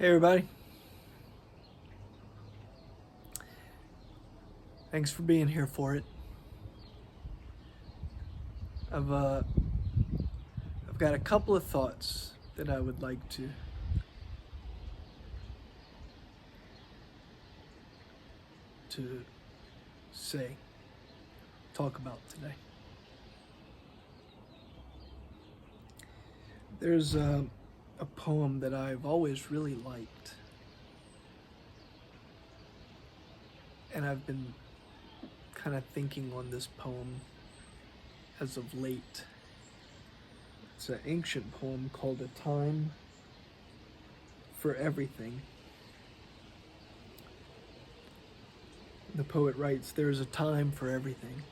Hey everybody, thanks for being here for it. I've uh, I've got a couple of thoughts that I would like to say, talk about today. There's a poem that I've always really liked, and I've been kind of thinking on this poem as of late. It's an ancient poem called "A Time for Everything." The poet writes, "There is a time for everything,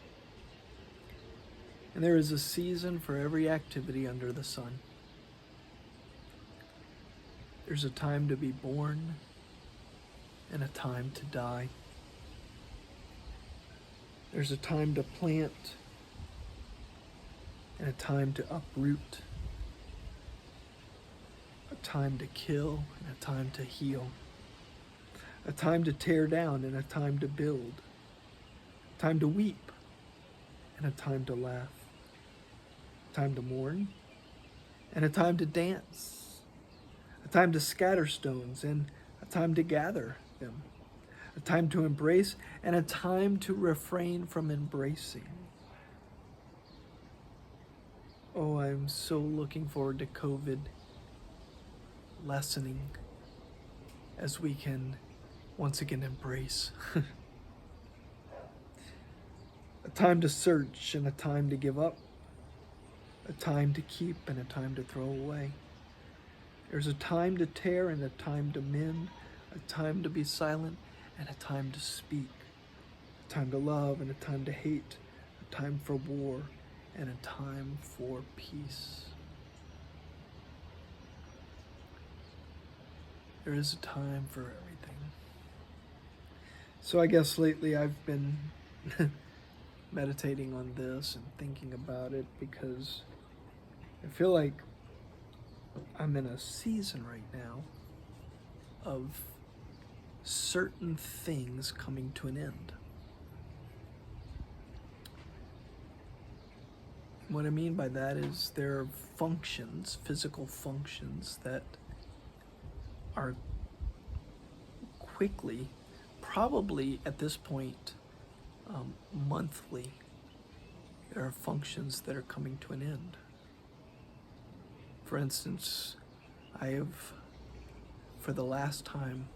and there is a season for every activity under the sun. There's a time to be born and a time to die. There's a time to plant and a time to uproot, a time to kill and a time to heal, a time to tear down and a time to build, a time to weep and a time to laugh, a time to mourn and a time to dance, a time to scatter stones and a time to gather them, a time to embrace and a time to refrain from embracing." Oh, I'm so looking forward to COVID lessening as we can once again embrace. A time to search and a time to give up, a time to keep and a time to throw away. There's a time to tear and a time to mend, a time to be silent and a time to speak, a time to love and a time to hate, a time for war and a time for peace. There is a time for everything. So I guess lately I've been meditating on this and thinking about it because I feel like I'm in a season right now of certain things coming to an end. What I mean by that is there are functions, physical functions, that are quickly, probably at this point, monthly, there are functions that are coming to an end. For instance, I have, for the last time,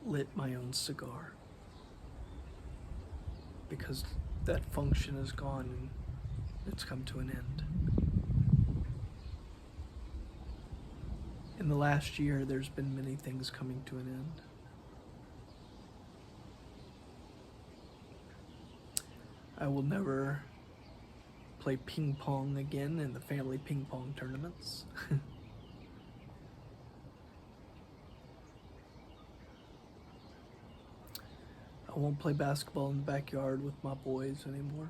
lit my own cigar because that function is gone and it's come to an end. In the last year, there's been many things coming to an end. I will never play ping pong again in the family ping pong tournaments. I won't play basketball in the backyard with my boys anymore.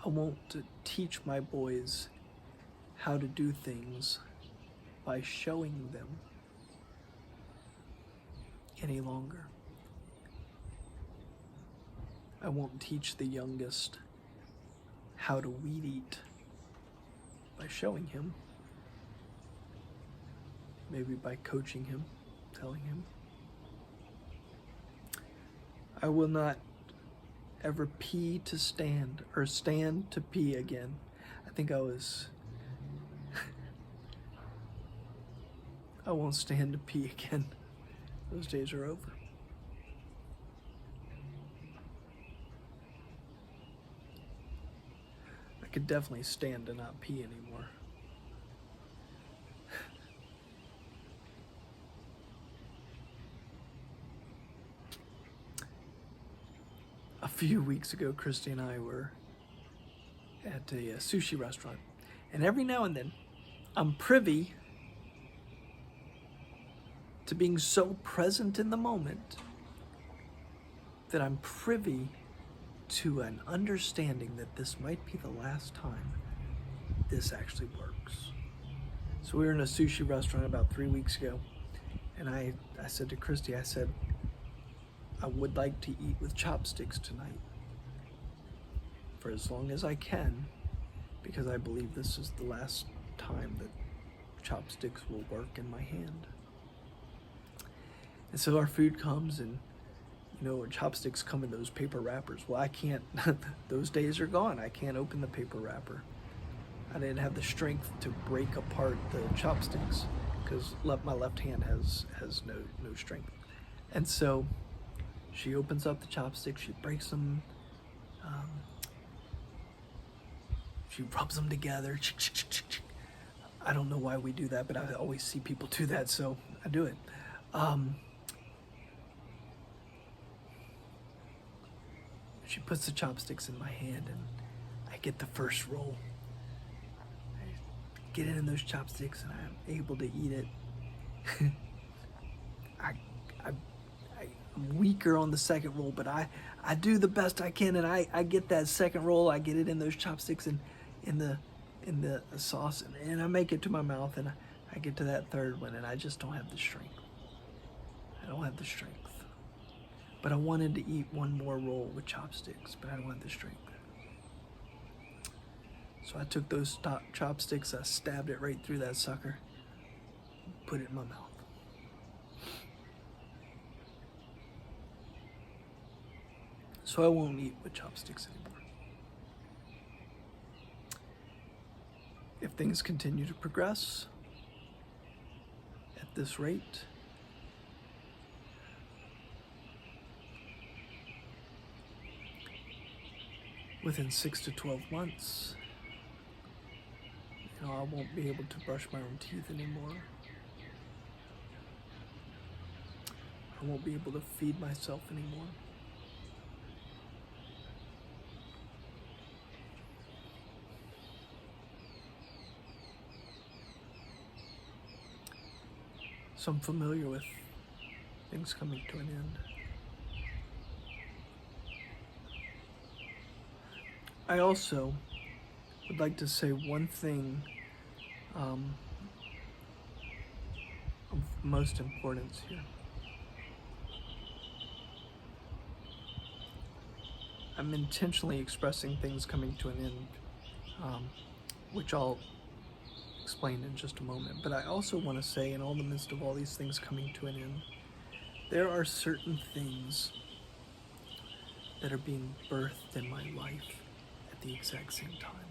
I won't teach my boys how to do things by showing them any longer. I won't teach the youngest how to weed eat by showing him, maybe by coaching him, telling him. I will not ever pee to stand or stand to pee again. I think I won't stand to pee again. Those days are over. I could definitely stand to not pee anymore. A few weeks ago, Christy and I were at a sushi restaurant, and every now and then I'm privy to being so present in the moment that I'm privy to an understanding that this might be the last time this actually works. So we were in a sushi restaurant about 3 weeks ago, and I said to Christy, I said, I would like to eat with chopsticks tonight for as long as I can, because I believe this is the last time that chopsticks will work in my hand. And so our food comes, and chopsticks come in those paper wrappers. Well, I can't, those days are gone. I can't open the paper wrapper. I didn't have the strength to break apart the chopsticks because my left hand has no strength. And so she opens up the chopsticks, she breaks them, she rubs them together. I don't know why we do that, but I always see people do that, so I do it. She puts the chopsticks in my hand, and I get the first roll. I get it in those chopsticks, and I'm able to eat it. I'm weaker on the second roll, but I do the best I can, and I get that second roll. I get it in those chopsticks and in the sauce, and I make it to my mouth, and I get to that third one, and I just don't have the strength. I don't have the strength. But I wanted to eat one more roll with chopsticks, but I don't have the strength. So I took those chopsticks, I stabbed it right through that sucker, put it in my mouth. So I won't eat with chopsticks anymore. If things continue to progress at this rate, within 6 to 12 months, I won't be able to brush my own teeth anymore. I won't be able to feed myself anymore. So I'm familiar with things coming to an end. I also would like to say one thing of most importance here. I'm intentionally expressing things coming to an end, which I'll explain in just a moment. But I also want to say, in all the midst of all these things coming to an end, there are certain things that are being birthed in my life at the exact same time.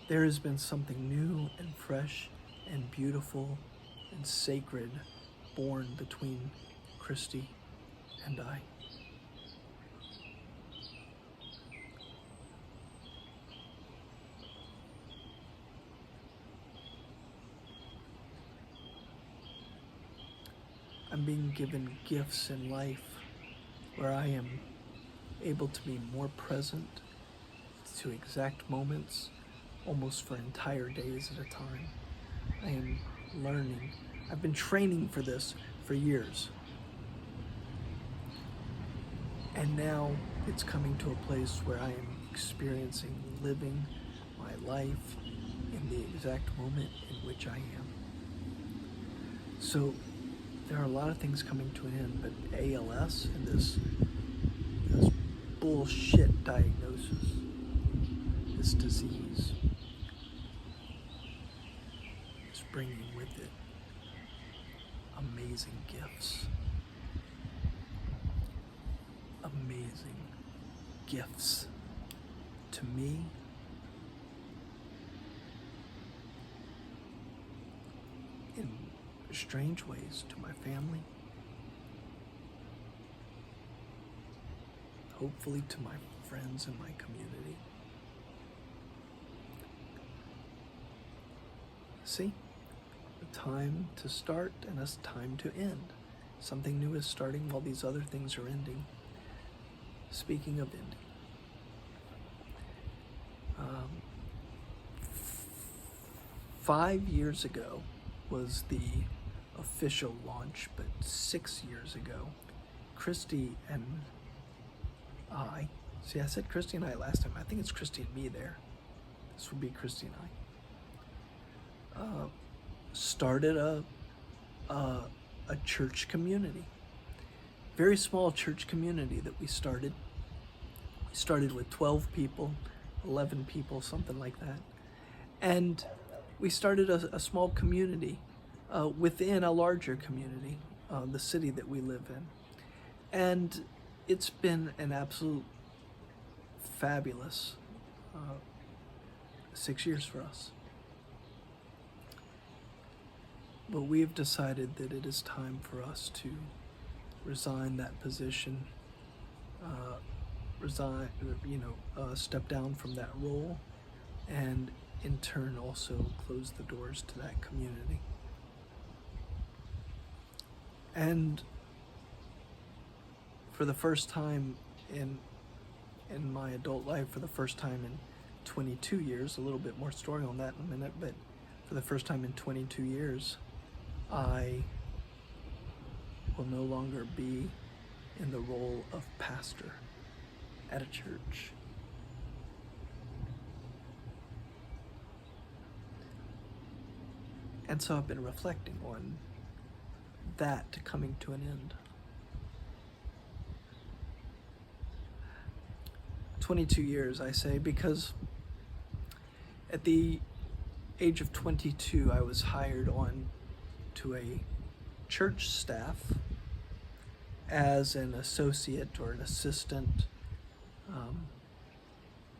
There has been something new and fresh and beautiful and sacred born between Christy and I. I'm being given gifts in life where I am able to be more present to exact moments, almost for entire days at a time. I am learning. I've been training for this for years. And now it's coming to a place where I am experiencing living my life in the exact moment in which I am. So there are a lot of things coming to an end, but ALS and this bullshit diagnosis, this disease, is bringing with it amazing gifts. Amazing gifts to me, in strange ways to my family, hopefully to my friends and my community. See, a time to start and a time to end. Something new is starting while these other things are ending. Speaking of ending, 5 years ago was the official launch, but 6 years ago, Christy and I See, I said Christy and I last time. I think it's Christy and me there. This would be Christy and I. Started a church community. Very small church community that we started. We started with 12 people, 11 people, something like that. And we started a small community within a larger community, the city that we live in. And it's been an absolute fabulous 6 years for us. But we've decided that it is time for us to resign that position, step down from that role, and in turn also close the doors to that community. And for the first time in my adult life, for the first time in 22 years, a little bit more story on that in a minute, but for the first time in 22 years, I will no longer be in the role of pastor at a church. And so I've been reflecting on that coming to an end. 22 years, I say, because at the age of 22, I was hired on to a church staff as an associate or an assistant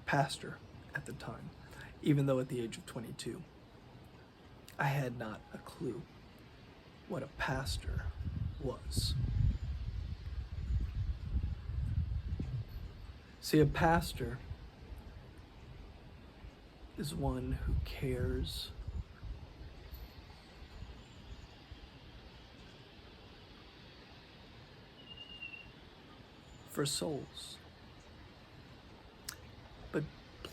pastor at the time, even though at the age of 22, I had not a clue what a pastor was. See, a pastor is one who cares for souls. But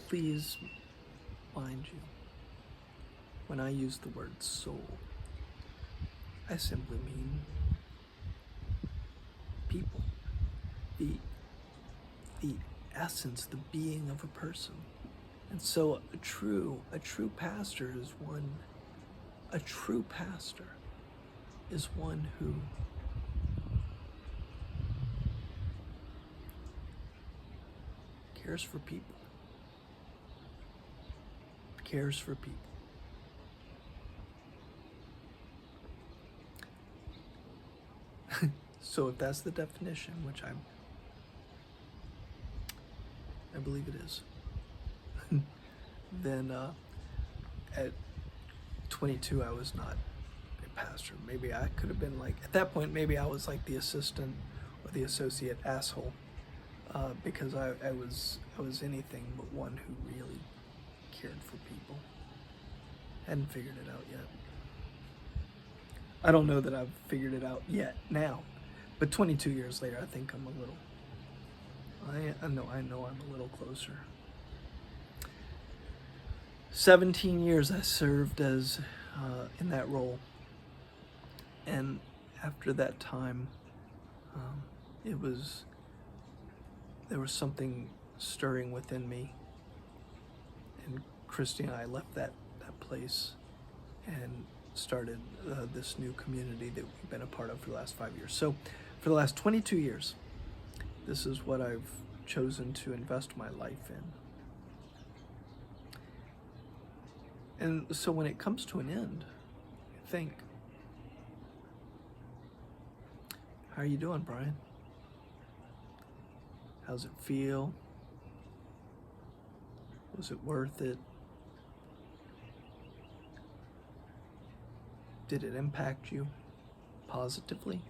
please mind you, when I use the word soul, I simply mean people, the essence, the being of a person. And so a true pastor is one who cares for people. Cares for people. So if that's the definition, which I believe it is, then at 22 I was not a pastor. Maybe I could have been like, at that point, maybe I was like the assistant or the associate asshole, because I was anything but one who really cared for people. Hadn't figured it out yet. I don't know that I've figured it out yet now, but 22 years later, I think I'm a little, I know I'm a little closer. 17 years I served as in that role, and after that time, there was something stirring within me, and Christy and I left that place and started this new community that we've been a part of for the last 5 years. So for the last 22 years, this is what I've chosen to invest my life in. And so when it comes to an end, I think, how are you doing, Brian? How's it feel? Was it worth it? Did it impact you positively,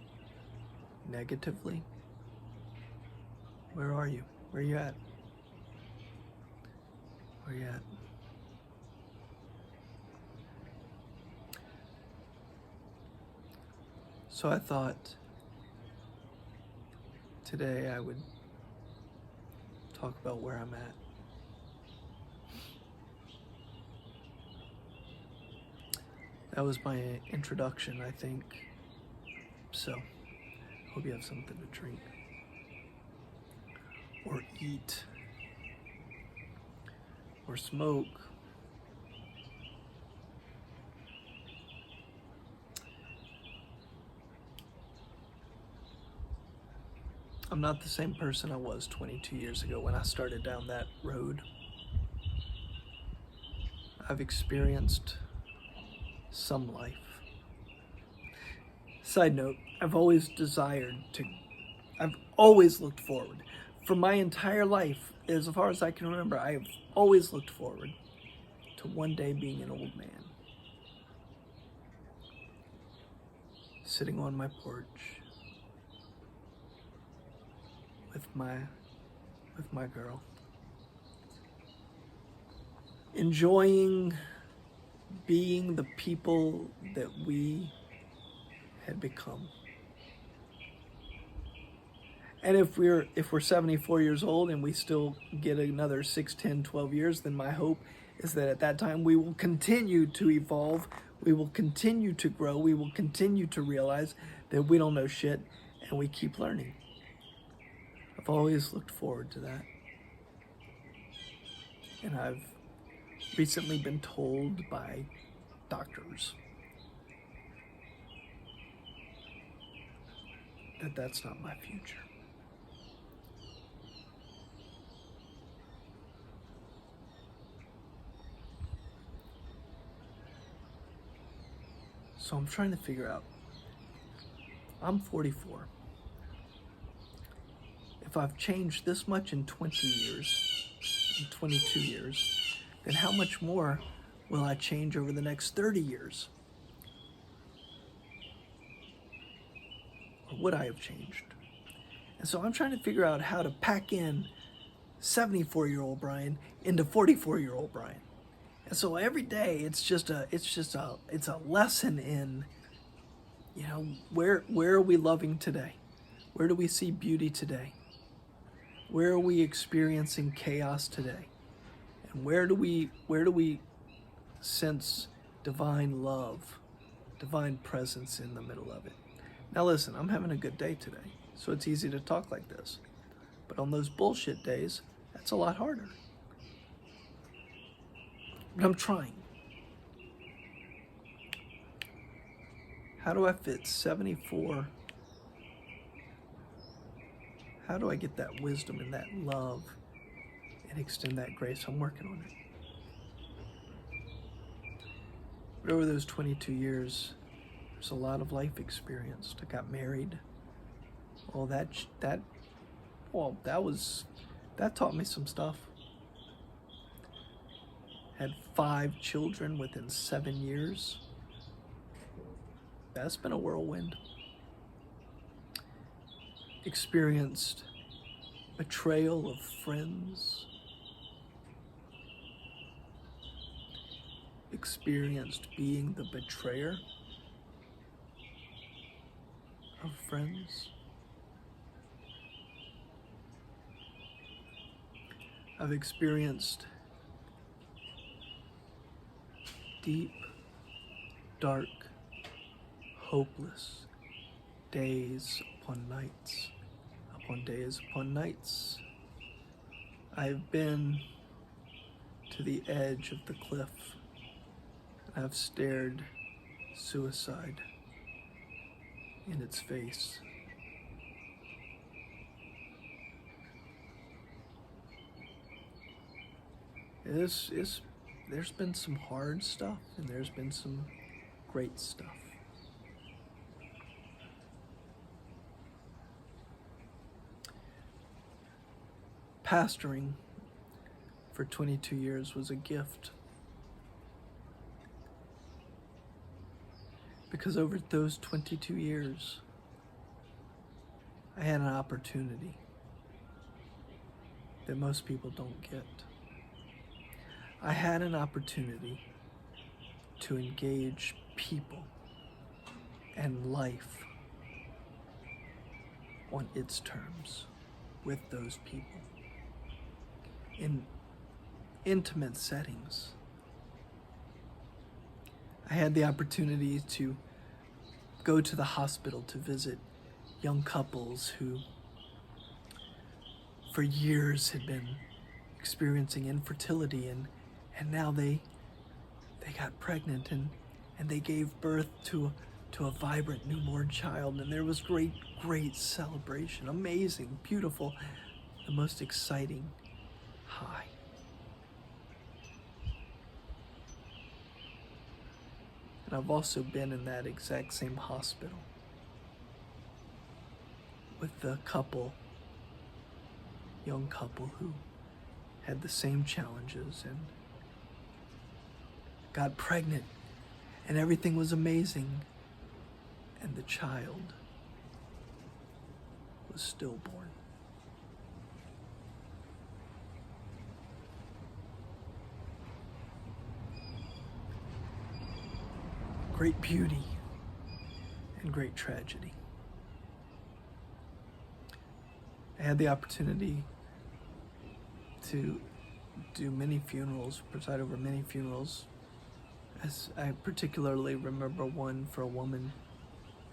negatively? Where are you? Where are you at? Where are you at? So I thought today I would talk about where I'm at. That was my introduction, I think. So, hope you have something to drink. or eat or smoke. I'm not the same person I was 22 years ago when I started down that road. I've experienced some life. Side note, I've always looked forward. For my entire life, as far as I can remember, I have always looked forward to one day being an old man. Sitting on my porch with my girl. Enjoying being the people that we had become. And if we're 74 years old and we still get another 6, 10, 12 years, then my hope is that at that time we will continue to evolve, we will continue to grow, we will continue to realize that we don't know shit and we keep learning. I've always looked forward to that. And I've recently been told by doctors that that's not my future. So I'm trying to figure out, I'm 44. If I've changed this much in 20 years, in 22 years, then how much more will I change over the next 30 years? Or would I have changed? And so I'm trying to figure out how to pack in 74-year-old Brian into 44-year-old Brian. And so every day it's a lesson in, where are we loving today? Where do we see beauty today? Where are we experiencing chaos today? And where do we sense divine love, divine presence in the middle of it? Now listen, I'm having a good day today, so it's easy to talk like this. But on those bullshit days, that's a lot harder. But I'm trying. How do I fit 74? How do I get that wisdom and that love and extend that grace? I'm working on it. But over those 22 years, there's a lot of life experienced. I got married. Well, that taught me some stuff. Had 5 children within 7 years. That's been a whirlwind. Experienced betrayal of friends. Experienced being the betrayer of friends. I've experienced deep, dark, hopeless days upon nights, upon days upon nights. I've been to the edge of the cliff. I've stared suicide in its face. There's been some hard stuff and there's been some great stuff. Pastoring for 22 years was a gift. Because over those 22 years, I had an opportunity that most people don't get. I had an opportunity to engage people and life on its terms with those people in intimate settings. I had the opportunity to go to the hospital to visit young couples who, for years had been experiencing infertility, and now they got pregnant, and they gave birth to a vibrant newborn child, and there was great celebration. Amazing, beautiful, the most exciting high. And I've also been in that exact same hospital with the young couple who had the same challenges and got pregnant, and everything was amazing, and the child was stillborn. Great beauty and great tragedy. I had the opportunity to do many funerals, preside over many funerals. As I particularly remember one for a woman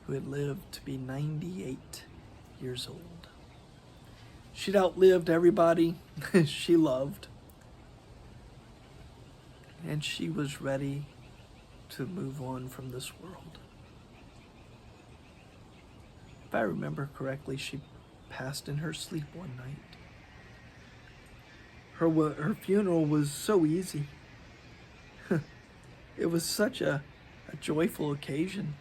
who had lived to be 98 years old. She'd outlived everybody she loved, and she was ready to move on from this world. If I remember correctly, she passed in her sleep one night. Her funeral was so easy. It was such a joyful occasion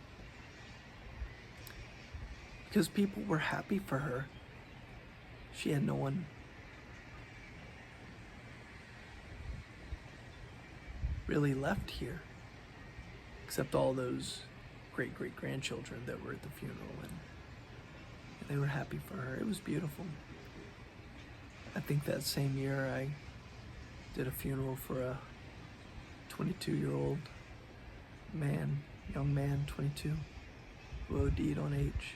because people were happy for her. She had no one really left here except all those great-grandchildren that were at the funeral, and they were happy for her. It was beautiful. I think that same year I did a funeral for a 22-year-old young man, 22, who OD'd on H.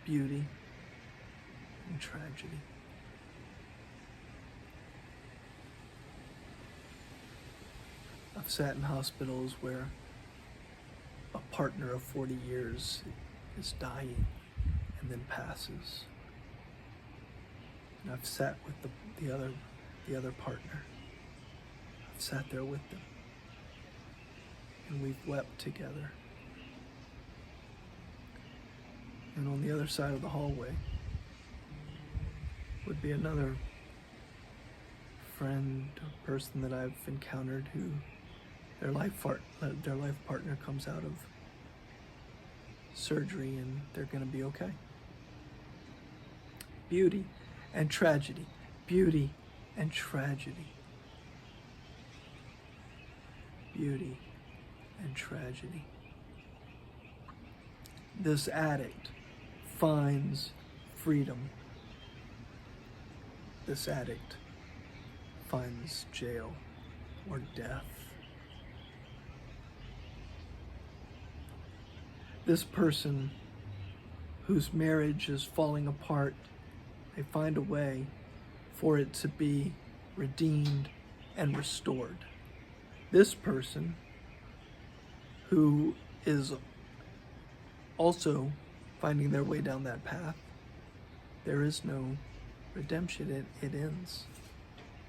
Beauty and tragedy. I've sat in hospitals where a partner of 40 years is dying and then passes. And I've sat with the other partner. I've sat there with them, and we've wept together. And on the other side of the hallway would be another friend or person that I've encountered who their life partner comes out of surgery and they're going to be okay. Beauty and tragedy. Beauty and tragedy. Beauty and tragedy. This addict finds freedom. This addict finds jail or death. This person whose marriage is falling apart, they find a way for it to be redeemed and restored. This person who is also finding their way down that path, there is no redemption. It ends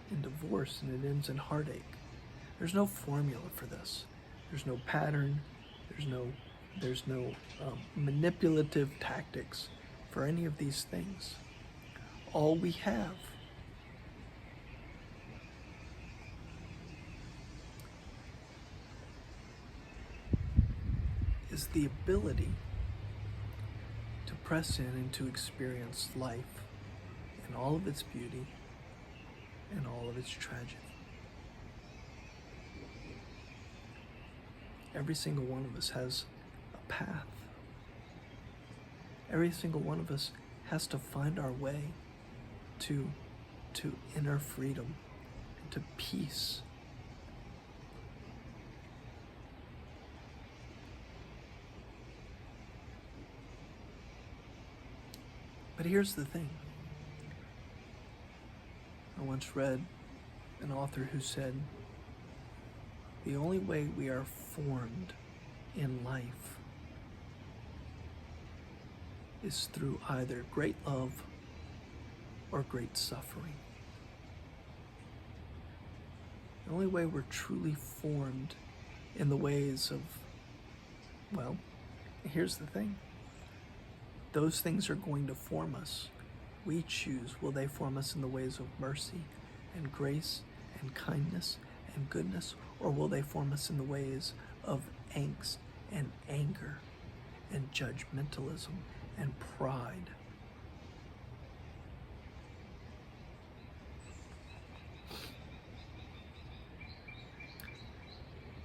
in divorce, and it ends in heartache. There's no formula for this. There's no pattern. There's no manipulative tactics for any of these things. All we have is the ability to press in and to experience life in all of its beauty and all of its tragedy. Every single one of us has a path. Every single one of us has to find our way to inner freedom, to peace. But here's the thing. I once read an author who said, The only way we are formed in life is through either great love or great suffering. The only way we're truly formed in the ways of, well, here's the thing. Those things are going to form us. We choose, will they form us in the ways of mercy and grace and kindness and goodness, or will they form us in the ways of angst and anger and judgmentalism and pride?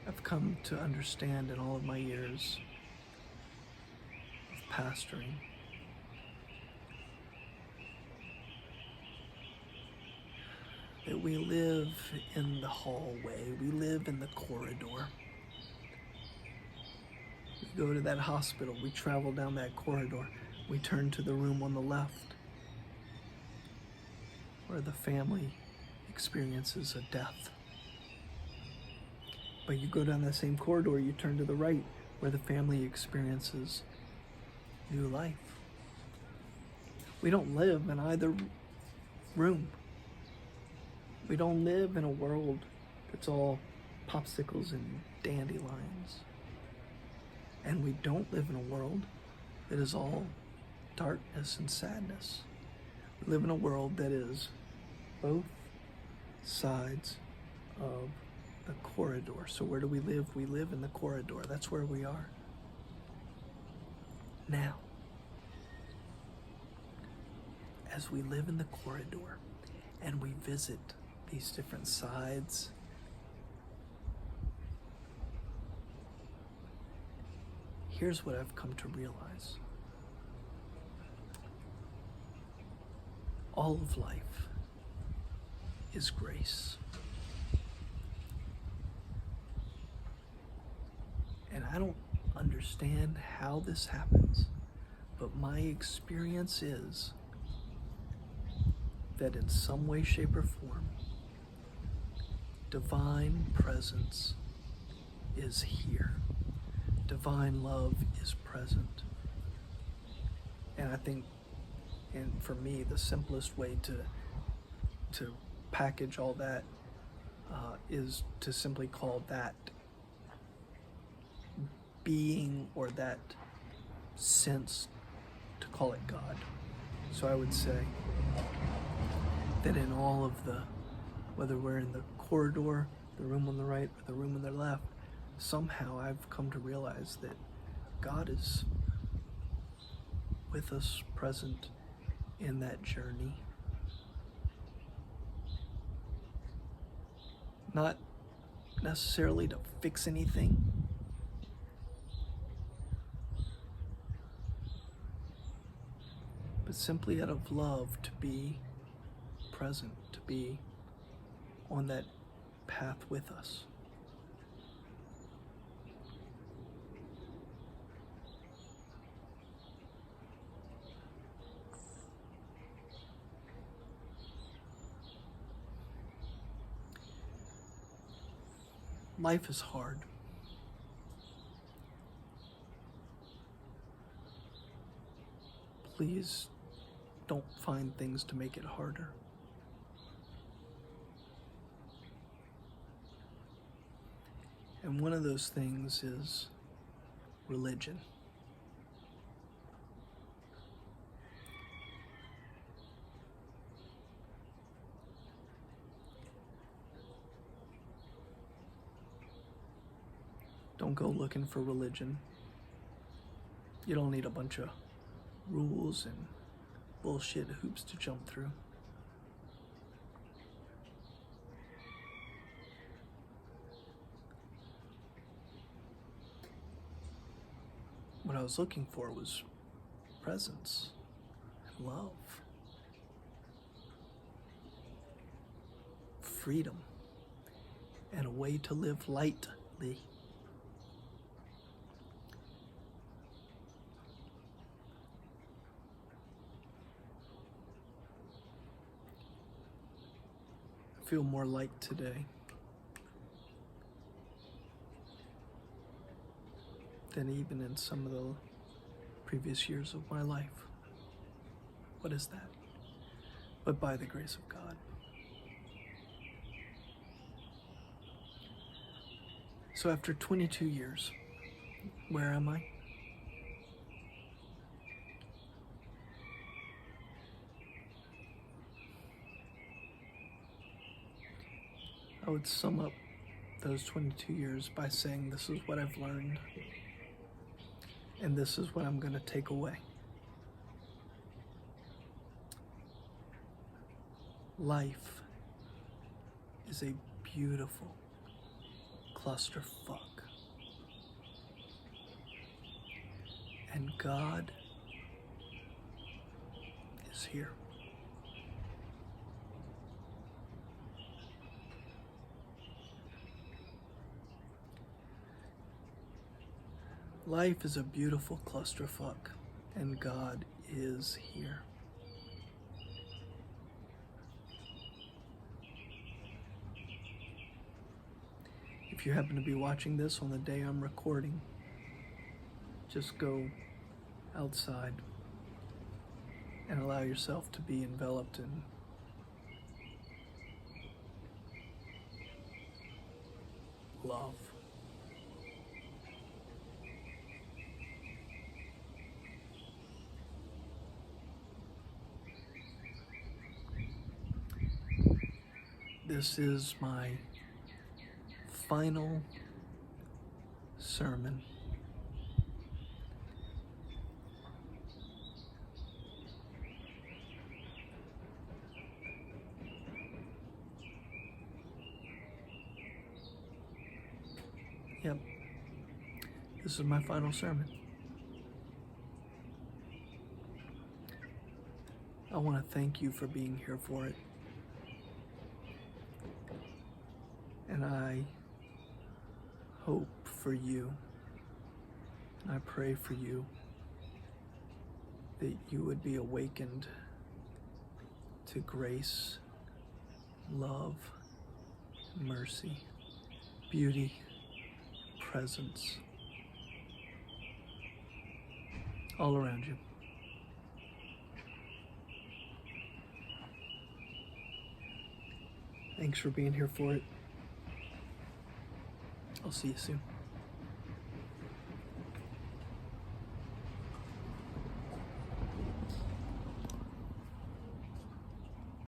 I've come to understand in all of my years of pastoring that we live in the hallway, we live in the corridor. We go to that hospital, we travel down that corridor, we turn to the room on the left where the family experiences a death. But you go down that same corridor, you turn to the right where the family experiences new life. We don't live in either room. We don't live in a world that's all popsicles and dandelions. And we don't live in a world that is all darkness and sadness. We live in a world that is both sides of the corridor. So where do we live? We live in the corridor. That's where we are. Now, as we live in the corridor and we visit these different sides, here's what I've come to realize. All of life is grace. And I don't understand how this happens, but my experience is that in some way, shape, or form, divine presence is here. Divine love is present. And I think, and for me, the simplest way to package all that is to simply call that being or that sense, to call it God. So I would say that in all of the, whether we're in the corridor, the room on the right, or the room on the left, somehow I've come to realize that God is with us, present in that journey. Not necessarily to fix anything, but simply out of love to be present, to be on that path with us. Life is hard. Please don't find things to make it harder. And one of those things is religion. Don't go looking for religion. You don't need a bunch of rules and bullshit hoops to jump through. What I was looking for was presence and love, freedom, and a way to live lightly. I feel more light today. than even in some of the previous years of my life. What is that? But by the grace of God. So after 22 years, where am I? I would sum up those 22 years by saying this is what I've learned, and this is what I'm going to take away. Life is a beautiful clusterfuck. And God is here. Life is a beautiful clusterfuck, and God is here. If you happen to be watching this on the day I'm recording, just go outside and allow yourself to be enveloped in love. This is my final sermon. Yep, this is my final sermon. I want to thank you for being here for it. And I hope for you, and I pray for you, that you would be awakened to grace, love, mercy, beauty, presence, all around you. Thanks for being here for it. I'll see you soon.